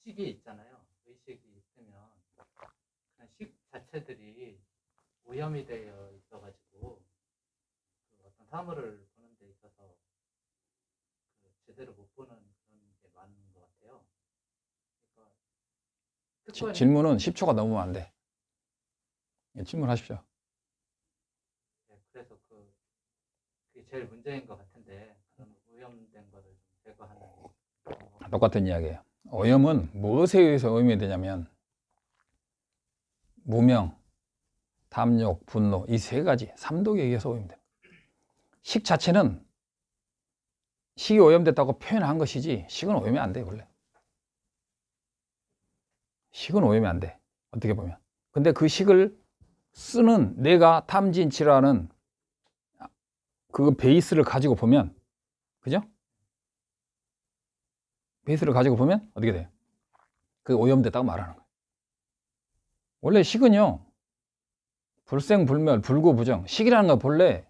의식이 있잖아요. 의식이 있으면 그냥 식 자체들이 오염이 되어 있어가지고 그 어떤 사물을 보는 데 있어서 그 제대로 못 보는 그런 게 많은 것 같아요. 그러니까 특권이 질문은 10초가 넘으면 안 돼. 질문하십시오. 네, 그래서 그게 제일 문제인 것 같은데 그런 오염된 거를 좀 제거하는 방법. 똑같은 이야기예요. 오염은 무엇에 의해서 오염이 되냐면 무명, 탐욕, 분노 이 세 가지 3독에 의해서 오염돼요. 식 자체는 식이 오염됐다고 표현한 것이지 식은 오염이 안 돼. 원래 식은 오염이 안 돼. 어떻게 보면. 근데 그 식을 쓰는 내가 탐진치라는 그 베이스를 가지고 보면, 그죠? 베이스를 가지고 보면 어떻게 돼요? 그 오염됐다고 말하는 거예요. 원래 식은요, 불생불멸, 불구부정. 식이라는 건 본래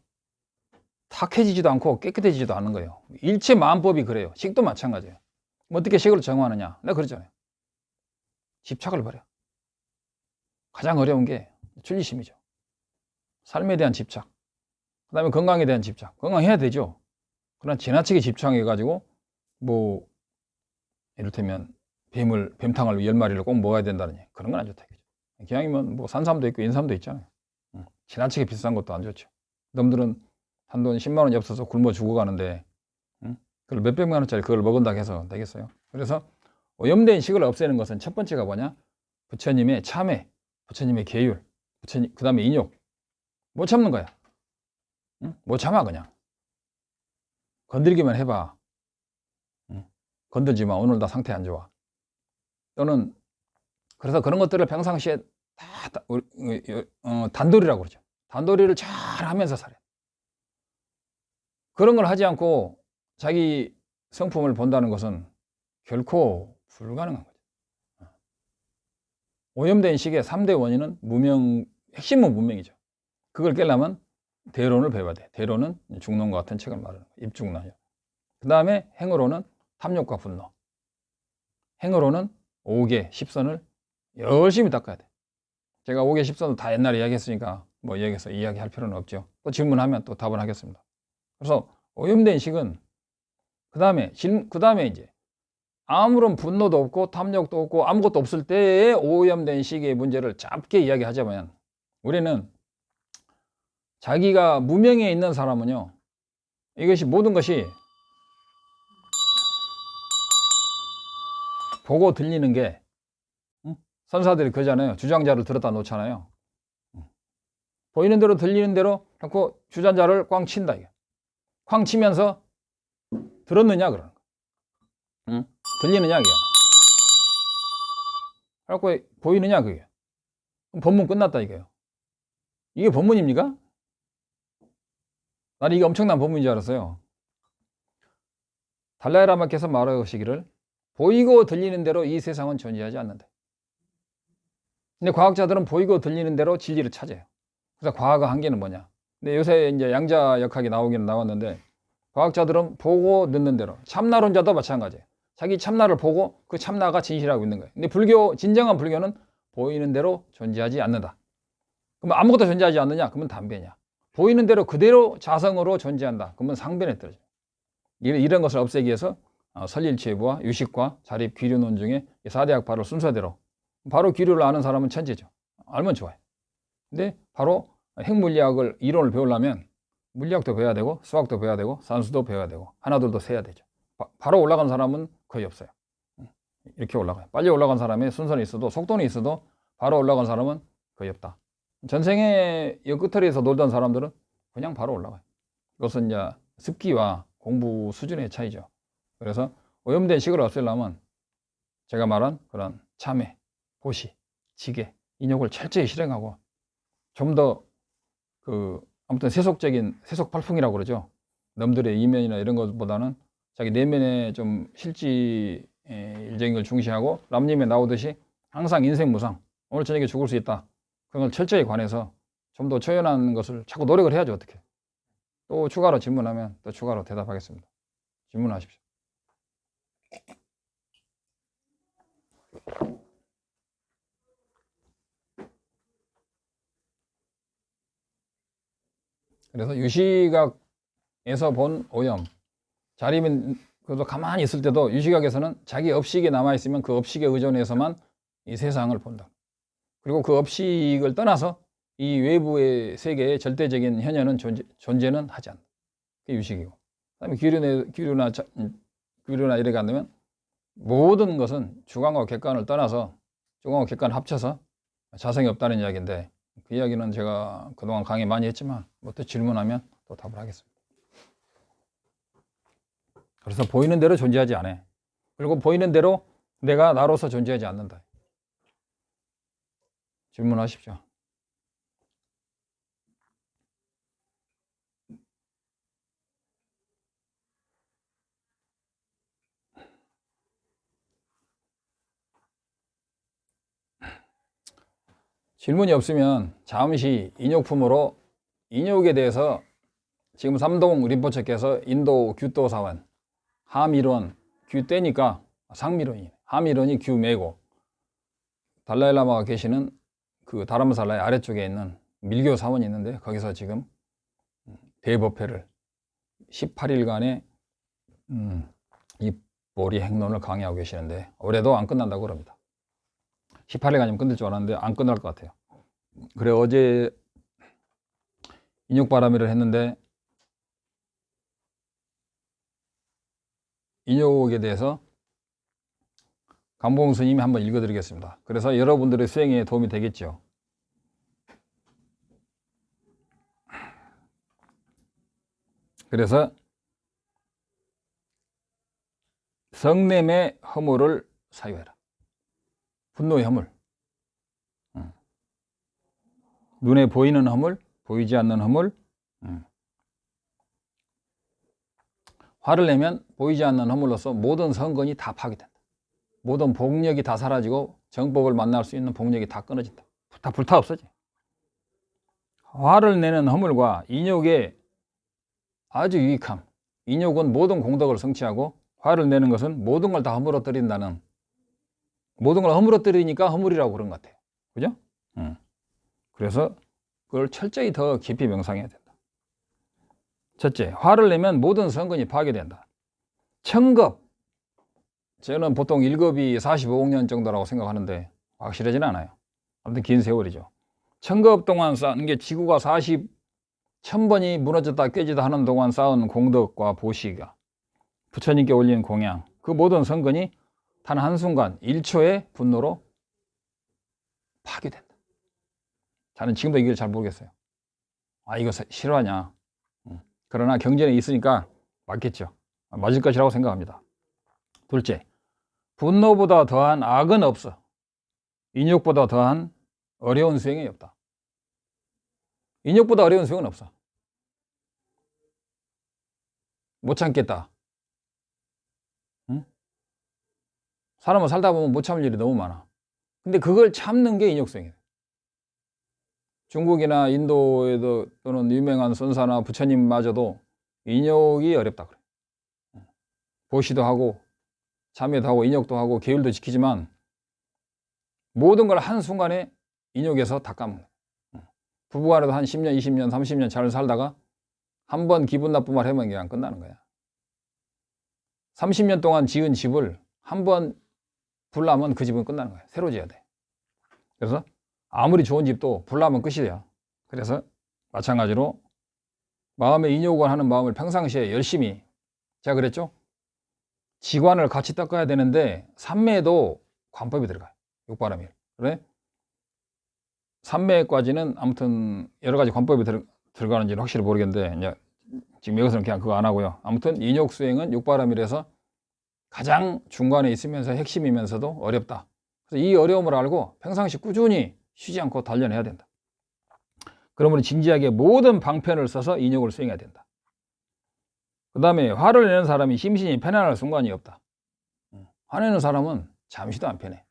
탁해지지도 않고 깨끗해지지도 않는 거예요. 일체 마음법이 그래요. 식도 마찬가지예요. 어떻게 식을 정화하느냐? 내가 그러잖아요. 집착을 버려. 가장 어려운 게 출리심이죠. 삶에 대한 집착. 그 다음에 건강에 대한 집착. 건강해야 되죠. 그러나 지나치게 집착해가지고 뭐 이를테면 뱀탕을 10마리를 꼭 먹어야 된다느니 그런 건 안 좋다. 기왕이면 뭐 산삼도 있고 인삼도 있잖아요. 지나치게 비싼 것도 안 좋죠. 놈들은 한돈 10만 원이 없어서 굶어 죽어가는데 그걸 몇백만 원짜리 그걸 먹은다고 해서 되겠어요? 그래서 오염된 식을 없애는 것은 첫 번째가 뭐냐? 부처님의 참회, 부처님의 계율, 그 다음에 인욕. 못 참는 거야. 못 참아 그냥. 건들기만 해봐. 건들지 마. 오늘 나 상태 안 좋아. 또는 그래서 그런 것들을 평상시에 다 단도리라고 그러죠. 단도리를 잘 하면서 살아요. 그런 걸 하지 않고 자기 성품을 본다는 것은 결코 불가능한 거죠. 오염된 식의 3대 원인은 무명, 핵심은 무명이죠. 그걸 깨려면 대론을 배워야 돼. 대론은 중론과 같은 책을 말하는 거예요. 입중론이요. 그 다음에 행으로는 탐욕과 분노. 행으로는 5개, 10선을 열심히 닦아야 돼. 제가 5개, 10선을 다 옛날에 이야기했으니까 뭐 여기서 이야기할 필요는 없죠. 또 질문하면 또 답을 하겠습니다. 그래서 오염된 식은 그 다음에 이제 아무런 분노도 없고 탐욕도 없고 아무것도 없을 때의 오염된 식의 문제를 짧게 이야기하자면 우리는 자기가 무명에 있는 사람은요, 이것이 모든 것이 보고 들리는 게 선사들이 그러잖아요. 주장자를 들었다 놓잖아요. 보이는 대로 들리는 대로 자꾸 주장자를 꽝 친다. 이게. 꽝 치면서 들었느냐 그러는 거. 들리느냐 이게. 그래갖고 보이느냐 그게. 법문 끝났다 이게요. 이게 법문입니까? 나는 이게 엄청난 법문인 줄 알았어요. 달라이라마께서 말하시기를 보이고 들리는 대로 이 세상은 존재하지 않는다. 근데 과학자들은 보이고 들리는 대로 진리를 찾아요. 그래서 과학의 한계는 뭐냐? 근데 요새 이제 양자역학이 나오기는 나왔는데 과학자들은 보고 듣는 대로, 참나론자도 마찬가지예요. 자기 참나를 보고 그 참나가 진실하고 있는 거예요. 근데 진정한 불교는 보이는 대로 존재하지 않는다. 그러면 아무것도 존재하지 않느냐? 그러면 담배냐? 보이는 대로 그대로 자성으로 존재한다. 그러면 상변에 떨어져요. 이런 것을 없애기 위해서 설일체부와 유식과 자립, 귀류론 중에 4대 학파를 순서대로 바로 귀류를 아는 사람은 천재죠. 알면 좋아요. 근데 바로 핵물리학을 이론을 배우려면 물리학도 배워야 되고 수학도 배워야 되고 산수도 배워야 되고 하나둘도 세야 되죠. 바로 올라간 사람은 거의 없어요. 이렇게 올라가요. 빨리 올라간 사람의 순서는 있어도 속도는 있어도 바로 올라간 사람은 거의 없다. 전생에 옆끝털이에서 놀던 사람들은 그냥 바로 올라가요. 이것은 이제 습기와 공부 수준의 차이죠. 그래서 오염된 식을 없애려면 제가 말한 그런 참회, 보시, 지계, 인욕을 철저히 실행하고 좀 더 아무튼 세속팔풍이라고 그러죠. 남들의 이면이나 이런 것보다는 자기 내면에 좀 일적인 걸 중시하고 람님에 나오듯이 항상 인생무상, 오늘 저녁에 죽을 수 있다. 그런 걸 철저히 관해서 좀 더 초연한 것을 자꾸 노력을 해야죠. 어떻게. 또 추가로 질문하면 또 추가로 대답하겠습니다. 질문하십시오. 그래서 유시각에서 본 오염, 자리면 그래도 가만히 있을 때도 유시각에서는 자기 업식이 남아있으면 그 업식에 의존해서만 이 세상을 본다. 그리고 그 업식을 떠나서 이 외부의 세계의 절대적인 현현은 존재는 하지 않는다. 그게 유식이고. 그다음에 기류나 이렇게 한다면 모든 것은 주관과 객관을 떠나서 주관과 객관을 합쳐서 자성이 없다는 이야기인데, 그 이야기는 제가 그동안 강의 많이 했지만 뭐 또 질문하면 또 답을 하겠습니다. 그래서 보이는 대로 존재하지 않아. 그리고 보이는 대로 내가 나로서 존재하지 않는다. 질문하십시오. 질문이 없으면 잠시 인욕품으로 인욕에 대해서 지금 삼동 림포체께서 인도 규도 사원 하미론 규때니까 상미론이에요. 하미론이 규매고 달라일라마가 계시는 그 다람살라의 아래쪽에 있는 밀교 사원이 있는데 거기서 지금 대법회를 18일간의 이 보리 행론을 강의하고 계시는데 올해도 안 끝난다고 그럽니다. 18일간이면 끝날 줄 알았는데 안 끝날 것 같아요. 그래 어제 인욕바람회를 했는데 인욕에 대해서 강봉 스님이 한번 읽어드리겠습니다. 그래서 여러분들의 수행에 도움이 되겠죠. 그래서 성냄의 허물을 사유해라. 분노의 허물. 눈에 보이는 허물, 보이지 않는 허물. 화를 내면 보이지 않는 허물로서 모든 선건이 다 파괴된다. 모든 복력이 다 사라지고 정법을 만날 수 있는 복력이 다 끊어진다. 다 불타 없어져. 화를 내는 허물과 인욕의 아주 유익함. 인욕은 모든 공덕을 성취하고 화를 내는 것은 모든 걸 다 허물어뜨린다는, 모든 걸 허물어뜨리니까 허물이라고 그런 것 같아요. 그죠? 그래서 그걸 철저히 더 깊이 명상해야 된다. 첫째, 화를 내면 모든 선건이 파괴된다. 청급, 저는 보통 1급이 45억 년 정도라고 생각하는데 확실하진 않아요. 아무튼 긴 세월이죠. 청급 동안 쌓은 게 지구가 1000번이 무너졌다 깨지다 하는 동안 쌓은 공덕과 보시가, 부처님께 올린 공양, 그 모든 선건이 단 한순간 1초의 분노로 파괴된다. 저는 지금도 이걸 잘 모르겠어요. 아, 이거 실화냐? 그러나 경전에 있으니까 맞겠죠. 맞을 것이라고 생각합니다. 둘째, 분노보다 더한 악은 없어. 인욕보다 더한 어려운 수행이 없다. 인욕보다 어려운 수행은 없어. 못 참겠다. 응? 사람은 살다 보면 못 참을 일이 너무 많아. 근데 그걸 참는 게 인욕수행이에요. 중국이나 인도에도 또는 유명한 선사나 부처님마저도 인욕이 어렵다 그래. 보시도 하고 참여도 하고 인욕도 하고 계율도 지키지만 모든 걸 한순간에 인욕에서 다 까먹는 거야. 부부간에도 한 10년, 20년, 30년 잘 살다가 한 번 기분 나쁜 말 하면 그냥 끝나는 거야. 30년 동안 지은 집을 한 번 불나면 그 집은 끝나는 거야. 새로 지어야 돼. 그래서 아무리 좋은 집도 불나면 끝이 돼요. 그래서 마찬가지로 마음의 인욕을 하는 마음을 평상시에 열심히, 제가 그랬죠? 지관을 같이 닦아야 되는데 삼매에도 관법이 들어가요. 육바람일. 그래? 삼매까지는 아무튼 여러 가지 관법이 들어가는지는 확실히 모르겠는데 이제 지금 여기서는 그냥 그거 안 하고요. 아무튼 인욕 수행은 육바람일에서 가장 중간에 있으면서 핵심이면서도 어렵다. 그래서 이 어려움을 알고 평상시 꾸준히 쉬지 않고 단련해야 된다. 그러므로 진지하게 모든 방편을 써서 인욕을 수행해야 된다. 그 다음에 화를 내는 사람이 심신이 편안할 순간이 없다. 화내는 사람은 잠시도 안 편해.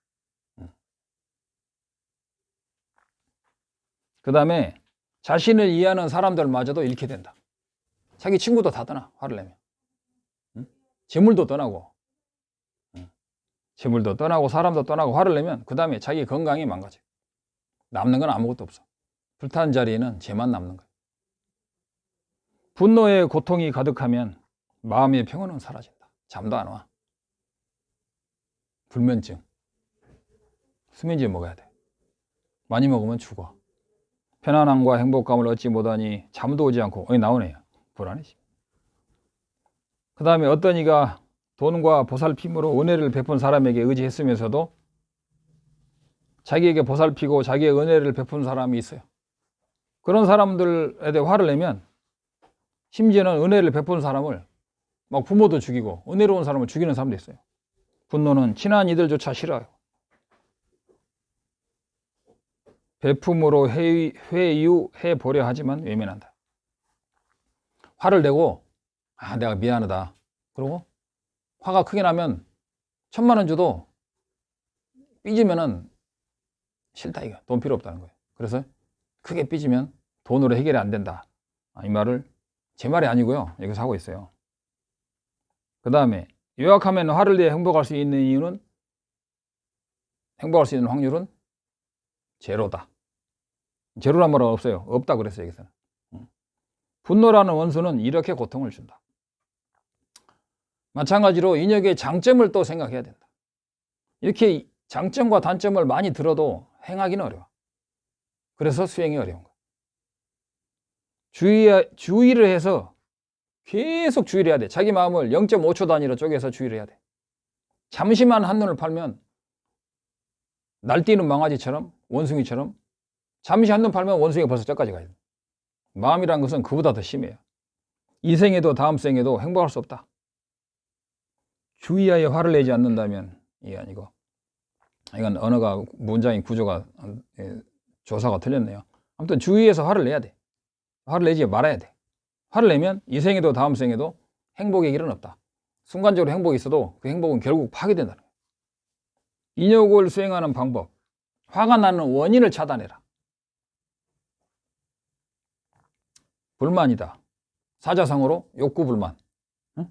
그 다음에 자신을 이해하는 사람들마저도 잃게 된다. 자기 친구도 다 떠나, 화를 내면. 재물도 떠나고, 재물도 떠나고 사람도 떠나고 화를 내면 그 다음에 자기 건강이 망가져. 남는 건 아무것도 없어. 불탄 자리에는 죄만 남는 거야. 분노의 고통이 가득하면 마음의 평온은 사라진다. 잠도 안 와. 불면증. 수면제 먹어야 돼. 많이 먹으면 죽어. 편안함과 행복감을 얻지 못하니 잠도 오지 않고 여기 나오네요. 불안해지. 그 다음에 어떤 이가 돈과 보살핌으로 은혜를 베푼 사람에게 의지했으면서도 자기에게 보살피고 자기의 은혜를 베푼 사람이 있어요. 그런 사람들에 대해 화를 내면 심지어는 은혜를 베푼 사람을 막 부모도 죽이고 은혜로운 사람을 죽이는 사람도 있어요. 분노는 친한 이들조차 싫어요. 베품으로 회유해보려 하지만 외면한다. 화를 내고 내가 미안하다. 그러고 화가 크게 나면 1,000,000원 줘도 삐지면은 싫다 이거. 돈 필요 없다는 거예요. 그래서 크게 삐지면 돈으로 해결이 안 된다. 이 말을 제 말이 아니고요. 여기서 하고 있어요. 그 다음에 요약하면 화를 내어 행복할 수 있는 이유는 행복할 수 있는 확률은 제로다. 제로란 말은 없어요. 없다 그랬어요. 여기서는. 분노라는 원수는 이렇게 고통을 준다. 마찬가지로 인역의 장점을 또 생각해야 된다. 이렇게 장점과 단점을 많이 들어도 행하기는 어려워. 그래서 수행이 어려운 거야. 주의를 해서 계속 주의를 해야 돼. 자기 마음을 0.5초 단위로 쪼개서 주의를 해야 돼. 잠시만 한눈을 팔면 날뛰는 망아지처럼 원숭이처럼 잠시 한눈 팔면 원숭이가 벌써 저까지 가요. 마음이란 것은 그보다 더 심해요. 이 생에도 다음 생에도 행복할 수 없다. 주의하여 화를 내지 않는다면 이게 아니고 이건 언어가 문장의 구조가 조사가 틀렸네요. 아무튼 주의해서 화를 내야 돼. 화를 내지 말아야 돼. 화를 내면 이 생에도 다음 생에도 행복의 길은 없다. 순간적으로 행복이 있어도 그 행복은 결국 파괴된다는 거예요. 인욕을 수행하는 방법. 화가 나는 원인을 차단해라. 불만이다. 사자성어로 욕구불만. 응?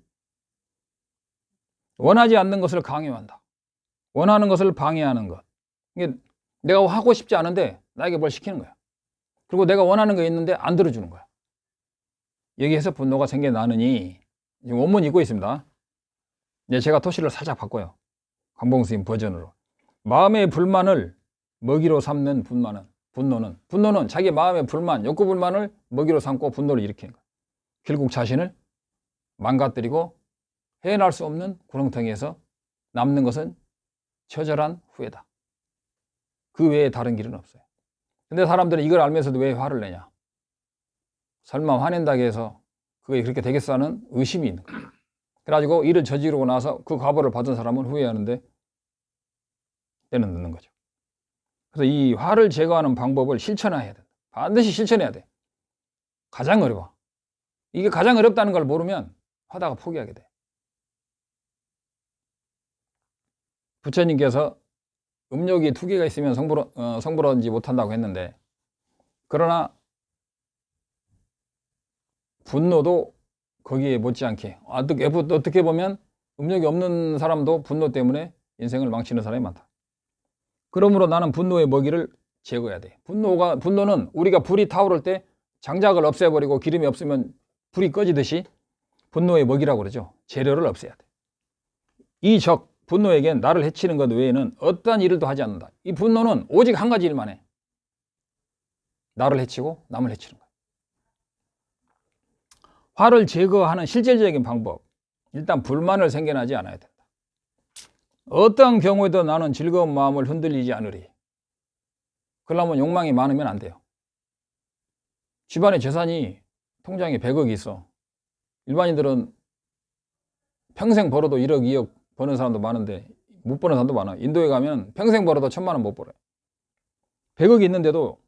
원하지 않는 것을 강요한다. 원하는 것을 방해하는 것. 이게 내가 하고 싶지 않은데 나에게 뭘 시키는 거야. 그리고 내가 원하는 게 있는데 안 들어주는 거야. 여기에서 분노가 생겨나느니 지금 원문 읽고 있습니다. 이제 제가 토시를 살짝 바꿔요. 관봉스님 버전으로. 마음의 불만을 먹이로 삼는 분노는 자기 마음의 불만, 욕구 불만을 먹이로 삼고 분노를 일으키는 거야. 결국 자신을 망가뜨리고 헤어날 수 없는 구렁텅이에서 남는 것은 처절한 후회다. 그 외에 다른 길은 없어요. 근데 사람들은 이걸 알면서도 왜 화를 내냐? 설마 화낸다고 해서 그게 그렇게 되겠어 하는 의심이 있는 거예요. 그래가지고 일을 저지르고 나서 그 과보를 받은 사람은 후회하는데 때는 늦는 거죠. 그래서 이 화를 제거하는 방법을 실천해야 된다. 반드시 실천해야 돼. 가장 어려워. 이게 가장 어렵다는 걸 모르면 하다가 포기하게 돼. 부처님께서 음욕이 2개가 있으면 성불하지 못한다고 했는데, 그러나 분노도 거기에 못지않게 어떻게 보면 음욕이 없는 사람도 분노 때문에 인생을 망치는 사람이 많다. 그러므로 나는 분노의 먹이를 제거해야 돼. 분노는 우리가 불이 타오를 때 장작을 없애버리고 기름이 없으면 불이 꺼지듯이 분노의 먹이라고 그러죠. 재료를 없애야 돼. 이 분노에겐 나를 해치는 것 외에는 어떠한 일도 하지 않는다. 이 분노는 오직 한 가지 일만 해. 나를 해치고 남을 해치는 거야. 화를 제거하는 실질적인 방법. 일단 불만을 생겨나지 않아야 된다. 어떠한 경우에도 나는 즐거운 마음을 흔들리지 않으리. 그러려면 욕망이 많으면 안 돼요. 집안에 재산이 통장에 100억이 있어. 일반인들은 평생 벌어도 1억, 2억 버는 사람도 많은데 못 버는 사람도 많아. 인도에 가면 평생 벌어도 1,000,000원 못 벌어요. 100억이 있는데도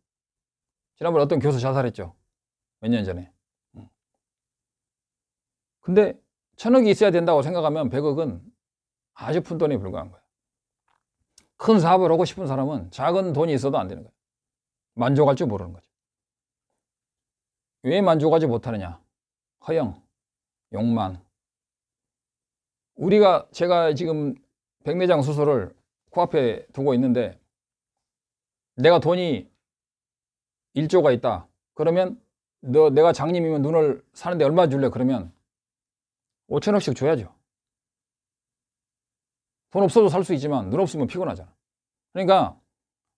지난번에 어떤 교수 자살했죠. 몇 년 전에. 근데 1,000억이 있어야 된다고 생각하면 100억은 아주 푼돈에 불과한 거예요. 큰 사업을 하고 싶은 사람은 작은 돈이 있어도 안 되는 거예요. 만족할 줄 모르는 거죠. 왜 만족하지 못하느냐? 허영, 욕망. 제가 지금 백내장 수술을 코앞에 두고 있는데, 내가 돈이 1조가 있다. 그러면 1,000,000원 내가 장님이면 눈을 사는데 얼마 줄래? 그러면 5천원씩 줘야죠. 돈 없어도 살 수 있지만 눈 없으면 피곤하잖아. 그러니까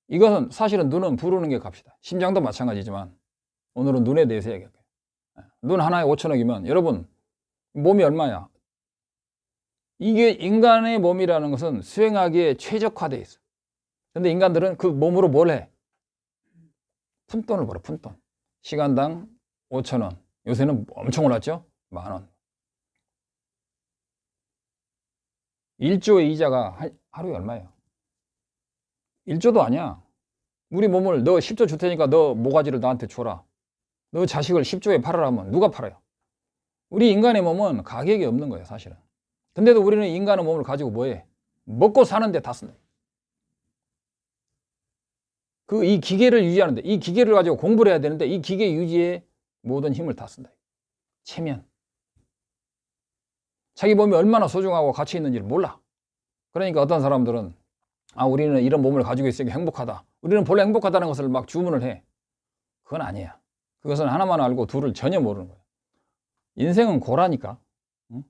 이것은 사실은 눈은 부르는 게 값이다. 심장도 마찬가지지만 오늘은 눈에 대해서 얘기할게요. 눈 하나에 5천억이면 여러분 몸이 얼마야? 이게 인간의 몸이라는 것은 수행하기에 최적화되어 있어. 근데 인간들은 그 몸으로 뭘 해? 푼돈을 벌어, 푼돈. 시간당 5천원. 요새는 엄청 올랐죠? 10,000원. 1조의 이자가 하루에 얼마예요? 1조도 아니야. 우리 몸을 너 10조 줄 테니까 너 모가지를 나한테 줘라. 너 자식을 10조에 팔으라면 누가 팔아요? 우리 인간의 몸은 가격이 없는 거예요, 사실은. 근데도 우리는 인간의 몸을 가지고 뭐해? 먹고 사는데 다 쓴다. 이 기계를 유지하는데, 이 기계를 가지고 공부를 해야 되는데 이 기계 유지에 모든 힘을 다 쓴다. 체면. 자기 몸이 얼마나 소중하고 가치 있는지를 몰라. 그러니까 어떤 사람들은 우리는 이런 몸을 가지고 있으니까 행복하다. 우리는 본래 행복하다는 것을 막 주문을 해. 그건 아니야. 그것은 하나만 알고 둘을 전혀 모르는 거야. 인생은 고라니까.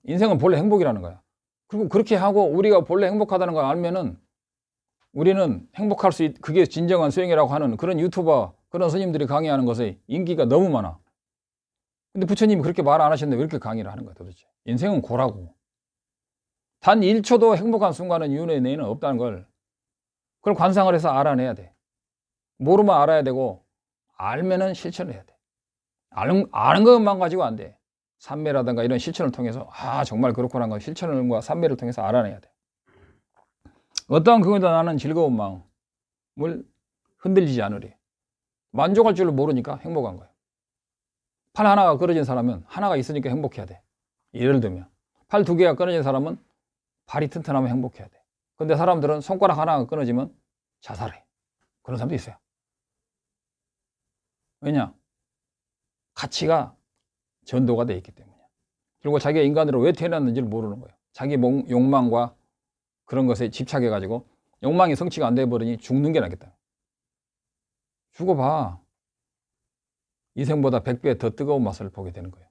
인생은 본래 행복이라는 거야. 그리고 그렇게 하고 우리가 본래 행복하다는 걸 알면은 우리는 행복할 수 그게 진정한 수행이라고 하는 그런 유튜버, 그런 스님들이 강의하는 것에 인기가 너무 많아. 근데 부처님이 그렇게 말 안 하셨는데 왜 이렇게 강의를 하는 거야 도대체? 인생은 고라고. 단 1초도 행복한 순간은 윤회 내에는 없다는 걸 그걸 관상을 해서 알아내야 돼. 모르면 알아야 되고 알면은 실천을 해야 돼. 아는 것만 가지고 안 돼. 삼매라든가 이런 실천을 통해서 정말 그렇구나 하는 걸 실천과 삼매를 통해서 알아내야 돼. 어떠한 그거도 나는 즐거운 마음을 흔들리지 않으리. 만족할 줄을 모르니까 행복한 거예요. 팔 하나가 끊어진 사람은 하나가 있으니까 행복해야 돼. 예를 들면 팔 2개가 끊어진 사람은 발이 튼튼하면 행복해야 돼. 근데 사람들은 손가락 하나가 끊어지면 자살해. 그런 사람도 있어요. 왜냐? 가치가 전도가 돼 있기 때문에. 그리고 자기가 인간으로 왜 태어났는지를 모르는 거예요. 자기 욕망과 그런 것에 집착해가지고 욕망이 성취가 안 돼버리니 죽는 게 낫겠다. 죽어봐. 이생보다 100배 더 뜨거운 맛을 보게 되는 거예요.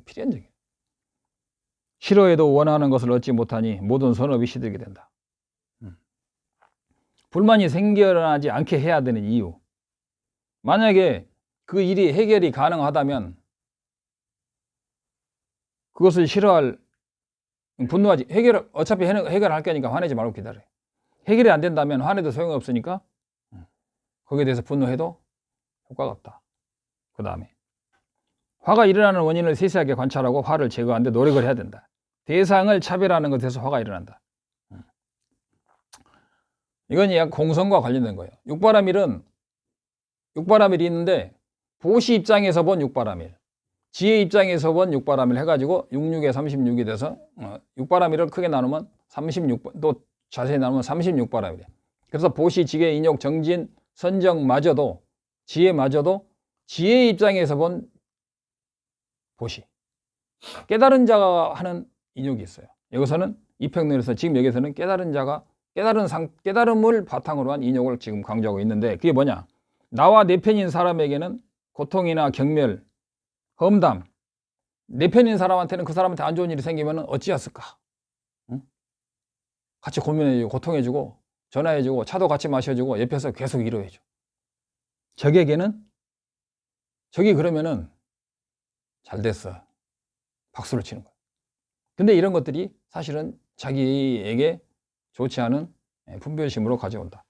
필연적이에요. 싫어해도 원하는 것을 얻지 못하니 모든 선업이 시들게 된다. 불만이 생겨나지 않게 해야 되는 이유. 만약에 그 일이 해결이 가능하다면 그것을 싫어할, 분노하지. 어차피 해결할 거니까 화내지 말고 기다려. 해결이 안 된다면 화내도 소용없으니까 거기에 대해서 분노해도 효과가 없다. 그 다음에 화가 일어나는 원인을 세세하게 관찰하고 화를 제거하는 데 노력을 해야 된다. 대상을 차별하는 것에서 화가 일어난다. 이건 약 공성과 관련된 거예요. 육바라밀이 있는데 보시 입장에서 본 육바라밀, 지혜 입장에서 본 육바라밀 해가지고 66에 36이 돼서 육바라밀을 크게 나누면 36, 또 자세히 나누면 36바라밀이에요. 그래서 보시, 지혜, 인욕, 정진, 선정마저도, 지혜마저도 지혜 입장에서 본 보시, 깨달은 자가 하는 인욕이 있어요. 여기서는 이평론에서 지금 여기서는 깨달은 자가 깨달음을 바탕으로 한 인욕을 지금 강조하고 있는데 그게 뭐냐? 나와 내 편인 사람에게는 고통이나 경멸, 험담, 내 편인 사람한테는 그 사람한테 안 좋은 일이 생기면 어찌했을까? 응? 같이 고민해주고 고통해주고 전화해주고 차도 같이 마셔주고 옆에서 계속 위로해줘. 적에게는 적이 그러면은 잘 됐어. 박수를 치는 거야. 근데 이런 것들이 사실은 자기에게 좋지 않은 분별심으로 가져온다.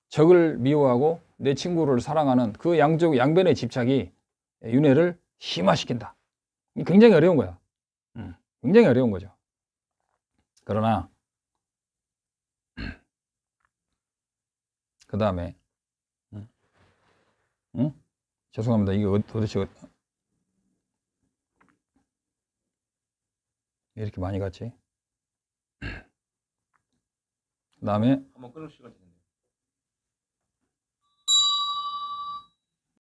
적을 미워하고 내 친구를 사랑하는 그 양변의 집착이 윤회를 심화시킨다. 굉장히 어려운 거야. 굉장히 어려운 거죠. 그러나 그 다음에 죄송합니다. 이게 도대체 이렇게 많이 갔지? 그 다음에 한번 끊을 시간